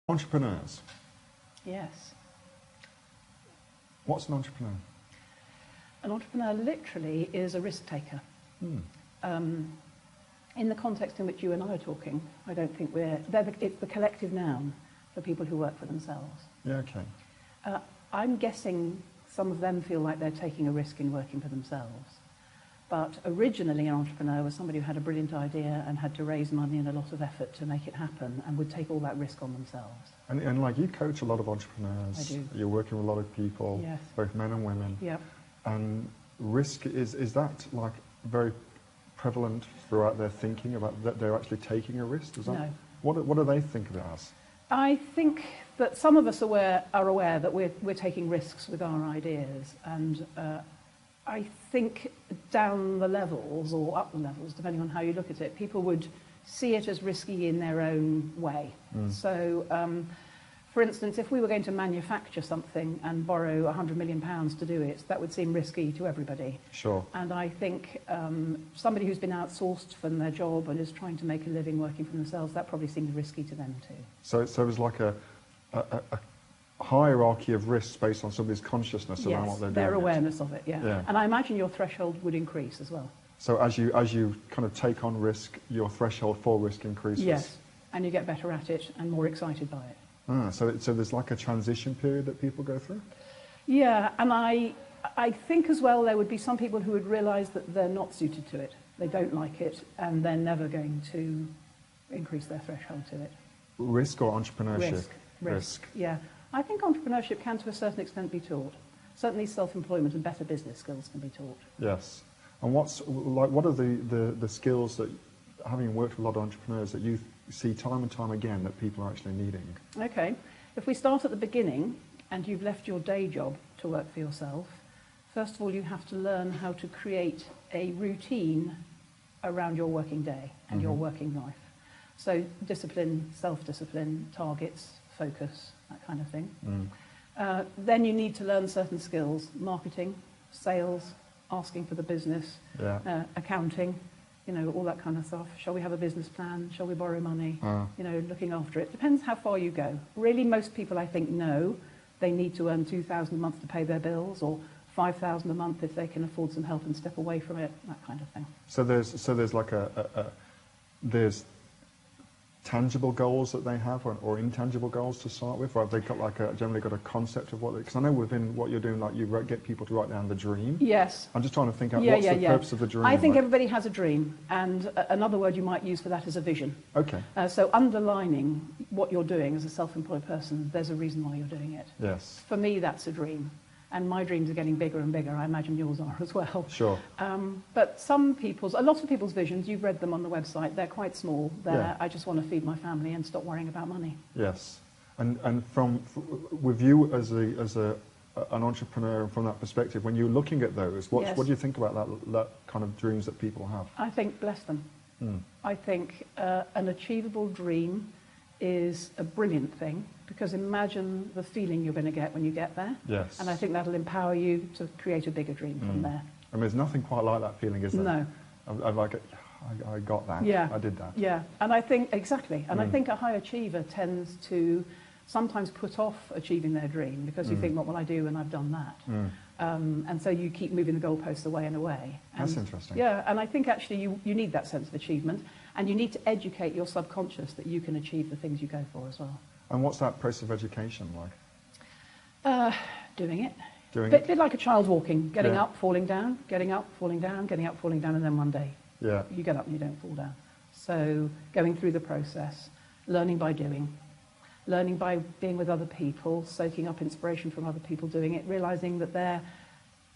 Entrepreneurs. Yes. What's an entrepreneur? An entrepreneur literally is a risk taker. In the context in which you and I are talking, I don't think it's the collective noun for people who work for themselves. Yeah, okay. I'm guessing some of them feel like they're taking a risk in working for themselves. But originally an entrepreneur was somebody who had a brilliant idea and had to raise money and a lot of effort to make it happen and would take all that risk on themselves. And like you coach a lot of entrepreneurs. I do. You're working with a lot of people, Yes. both men and women. Yep. And risk, is that like very prevalent throughout their thinking about that they're actually taking a risk? Is that, No. What do they think of it as? I think that some of us are aware that we're taking risks with our ideas, and I think down the levels or up the levels, depending on how you look at it, people would see it as risky in their own way. So, for instance, if we were going to manufacture something and borrow £100 million to do it, that would seem risky to everybody. Sure. And I think somebody who's been outsourced from their job and is trying to make a living working for themselves, that probably seems risky to them too. So it's like a hierarchy of risks based on somebody's consciousness around what they're doing. Their awareness of it, yeah. And I imagine your threshold would increase as well. So as you kind of take on risk, your threshold for risk increases. Yes, and you get better at it and more excited by it. So there's like a transition period that people go through? Yeah, and I think as well there would be some people who would realise that they're not suited to it. They don't like it, and they're never going to increase their threshold to it. Risk or entrepreneurship? Risk, yeah. I think entrepreneurship can to a certain extent be taught. Certainly self-employment and better business skills can be taught. Yes. And what are the skills that, having worked with a lot of entrepreneurs, that you see time and time again that people are actually needing? Okay. If we start at the beginning and you've left your day job to work for yourself, first of all you have to learn how to create a routine around your working day and your working life. So discipline, self-discipline, targets, focus, that kind of thing. Then you need to learn certain skills: marketing, sales, asking for the business, accounting, you know, all that kind of stuff. Shall we have a business plan? Shall we borrow money? You know, looking after it. Depends how far you go. Really, most people, I think, know they need to earn £2,000 a month to pay their bills, or £5,000 a month if they can afford some help and step away from it, that kind of thing. So there's like there's tangible goals that they have, or intangible goals to start with, or have they got like generally got a concept of what? Because I know within what you're doing, like you get people to write down the dream. Yes. I'm just trying to think out what's the purpose of the dream. I think everybody has a dream, and another word you might use for that is a vision. Okay. So underlining what you're doing as a self-employed person, there's a reason why you're doing it. Yes. For me, that's a dream. And my dreams are getting bigger and bigger. I imagine yours are as well. Sure. But a lot of people's visions, you've read them on the website, they're quite small. I just want to feed my family and stop worrying about money. Yes. And with you as an entrepreneur, from that perspective, when you're looking at those, what do you think about that kind of dreams that people have? I think bless them. I think an achievable dream is a brilliant thing, because imagine the feeling you're going to get when you get there. Yes. And I think that'll empower you to create a bigger dream from there. I mean, there's nothing quite like that feeling, is there? No. I got that. Yeah. I did that. Yeah, and I think, exactly, and I think a high achiever tends to sometimes put off achieving their dream, because you think, what will I do when I've done that? And so you keep moving the goalposts away and away. And that's interesting. Yeah, and I think actually you need that sense of achievement, and you need to educate your subconscious that you can achieve the things you go for as well. And what's that process of education like? Doing it. Bit like a child walking, getting up, falling down, getting up, falling down, getting up, falling down, and then one day you get up and you don't fall down. So going through the process, learning by doing, learning by being with other people, soaking up inspiration from other people doing it, realising that they're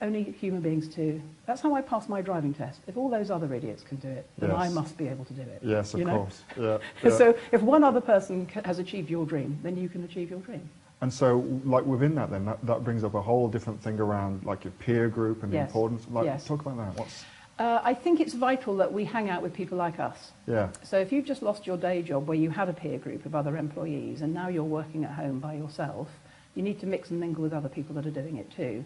only human beings too. That's how I passed my driving test. If all those other idiots can do it, then I must be able to do it. Yes, of course. Yeah. So if one other person has achieved your dream, then you can achieve your dream. And so, like within that, then that brings up a whole different thing around, like your peer group and the importance. Talk about that. I think it's vital that we hang out with people like us. Yeah. So if you've just lost your day job where you had a peer group of other employees, and now you're working at home by yourself, you need to mix and mingle with other people that are doing it too.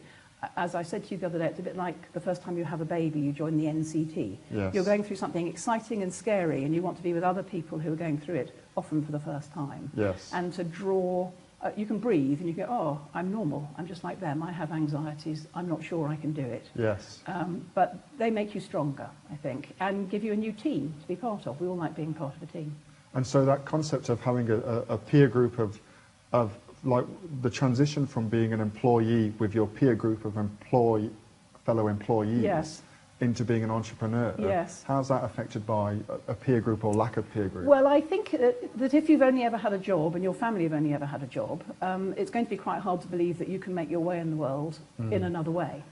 As I said to you the other day, it's a bit like the first time you have a baby, you join the NCT. Yes. You're going through something exciting and scary, and you want to be with other people who are going through it often for the first time. Yes. And to draw, you can breathe and you go, oh, I'm normal, I'm just like them, I have anxieties, I'm not sure I can do it. Yes. But they make you stronger, I think, and give you a new team to be part of. We all like being part of a team. And so that concept of having a peer group of like the transition from being an employee with your peer group of fellow employees Yes. into being an entrepreneur. Yes. How's that affected by a peer group or lack of peer group? Well, I think that if you've only ever had a job and your family have only ever had a job, it's going to be quite hard to believe that you can make your way in the world in another way.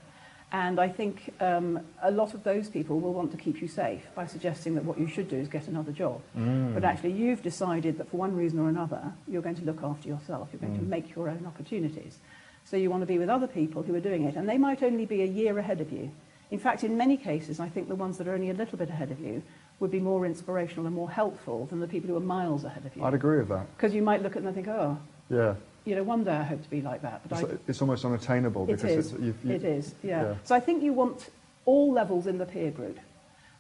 And I think a lot of those people will want to keep you safe by suggesting that what you should do is get another job. But actually you've decided that for one reason or another, you're going to look after yourself. You're going to make your own opportunities. So you want to be with other people who are doing it. And they might only be a year ahead of you. In fact, in many cases, I think the ones that are only a little bit ahead of you would be more inspirational and more helpful than the people who are miles ahead of you. I'd agree with that. Because you might look at them and think, oh, Yeah. you know, one day I hope to be like that. But It's almost unattainable it because is. It is, yeah. Yeah. So I think you want all levels in the peer group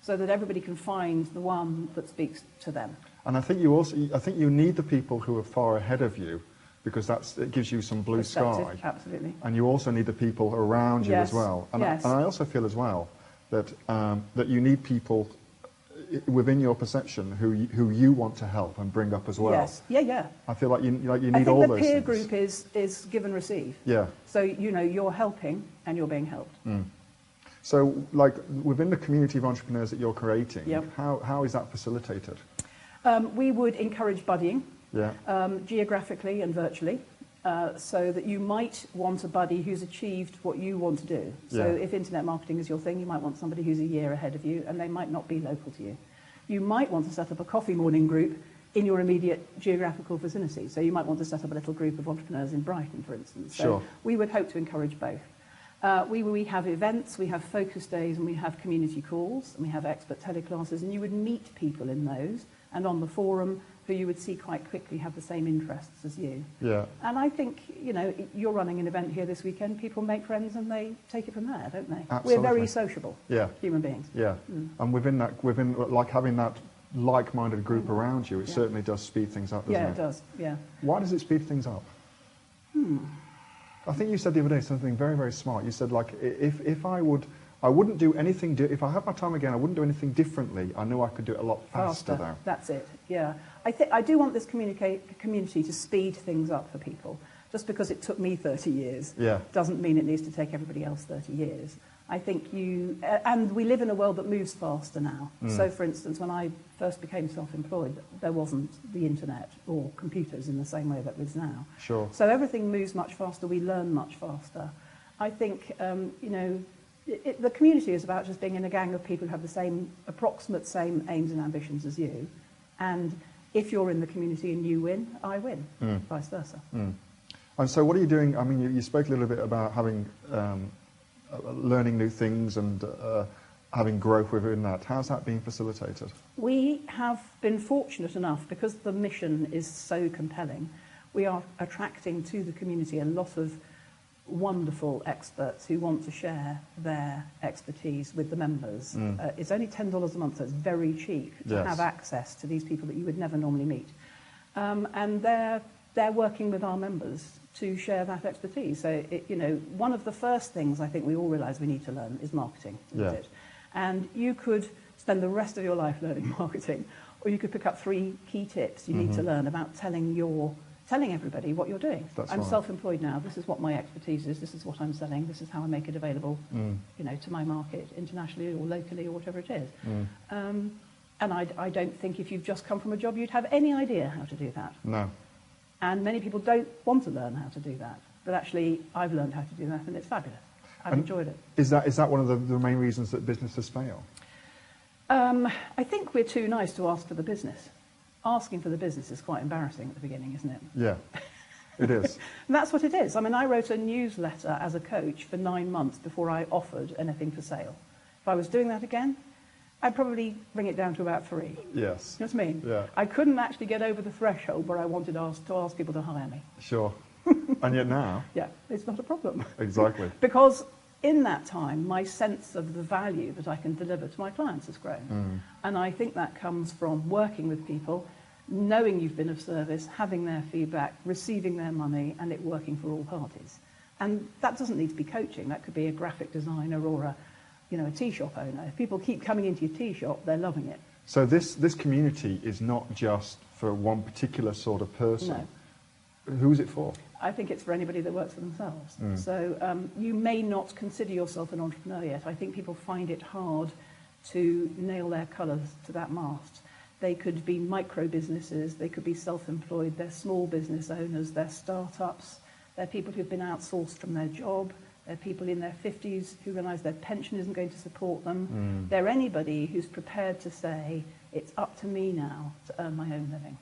so that everybody can find the one that speaks to them. And I think you need the people who are far ahead of you because it gives you some blue sky. Absolutely. And you also need the people around you Yes. as well. And, Yes. and I also feel as well that that you need people within your perception who you want to help and bring up as well. Yes. Yeah, yeah. I feel like you need all those I think the things. peer group is give and receive. Yeah. So, you know, you're helping and you're being helped. So, like, within the community of entrepreneurs that you're creating, Yep. how is that facilitated? We would encourage buddying. Yeah. Geographically and virtually, so that you might want a buddy who's achieved what you want to do. So Yeah. if internet marketing is your thing, you might want somebody who's a year ahead of you, and they might not be local to you. You might want to set up a coffee morning group in your immediate geographical vicinity. So you might want to set up a little group of entrepreneurs in Brighton, for instance. So Sure. we would hope to encourage both. We have events, we have focus days, and we have community calls, and we have expert teleclasses, and you would meet people in those, and on the forum, who you would see quite quickly have the same interests as you. Yeah. And I think, you know, you're running an event here this weekend, people make friends and they take it from there, don't they? Absolutely. We're very sociable Yeah. human beings. Yeah. And within like having that like-minded group around you, it Yeah. certainly does speed things up, doesn't Yeah, it? it does, yeah. Why does it speed things up? I think you said the other day something very, very smart. You said, like, if I wouldn't do anything, if I had my time again, I wouldn't do anything differently. I know I could do it a lot faster now. That's it, yeah. I do want this community to speed things up for people. Just because it took me 30 years Yeah. doesn't mean it needs to take everybody else 30 years. I think and we live in a world that moves faster now. So, for instance, when I first became self-employed, there wasn't the internet or computers in the same way that there is now. Sure. So everything moves much faster, we learn much faster. I think, you know, the community is about just being in a gang of people who have the approximate same aims and ambitions as you. And if you're in the community and you win, I win, vice versa. And so what are you doing? I mean, you spoke a little bit about having learning new things and having growth within that. How's that being facilitated? We have been fortunate enough, because the mission is so compelling, we are attracting to the community a lot of wonderful experts who want to share their expertise with the members. It's only $10 a month, so it's very cheap to have access to these people that you would never normally meet. And they're working with our members to share that expertise. So, you know, one of the first things I think we all realise we need to learn is marketing, isn't it? And you could spend the rest of your life learning marketing, or you could pick up 3 key tips you need to learn about telling everybody what you're doing. I'm self-employed now. This is what my expertise is. This is what I'm selling. This is how I make it available, you know, to my market internationally or locally or whatever it is. And I don't think if you've just come from a job, you'd have any idea how to do that. No. And many people don't want to learn how to do that. But actually, I've learned how to do that, and it's fabulous. I've enjoyed it. Is that one of the main reasons that businesses fail? I think we're too nice to ask for the business. Asking for the business is quite embarrassing at the beginning, isn't it? Yeah, it is. And that's what it is. I mean, I wrote a newsletter as a coach for 9 months before I offered anything for sale. If I was doing that again, I'd probably bring it down to about 3. Yes. You know what I mean? Yeah. I couldn't actually get over the threshold where I wanted to ask people to hire me. Sure. And yet now? Yeah, it's not a problem. Exactly. Because in that time, my sense of the value that I can deliver to my clients has grown. And I think that comes from working with people knowing you've been of service, having their feedback, receiving their money, and it working for all parties. And that doesn't need to be coaching. That could be a graphic designer or a tea shop owner. If people keep coming into your tea shop, they're loving it. So this community is not just for one particular sort of person. No. Who is it for? I think it's for anybody that works for themselves. So you may not consider yourself an entrepreneur yet. I think people find it hard to nail their colours to that mast. They could be micro businesses, they could be self-employed, they're small business owners, they're startups, they're people who've been outsourced from their job, they're people in their 50s who realise their pension isn't going to support them. They're anybody who's prepared to say, it's up to me now to earn my own living.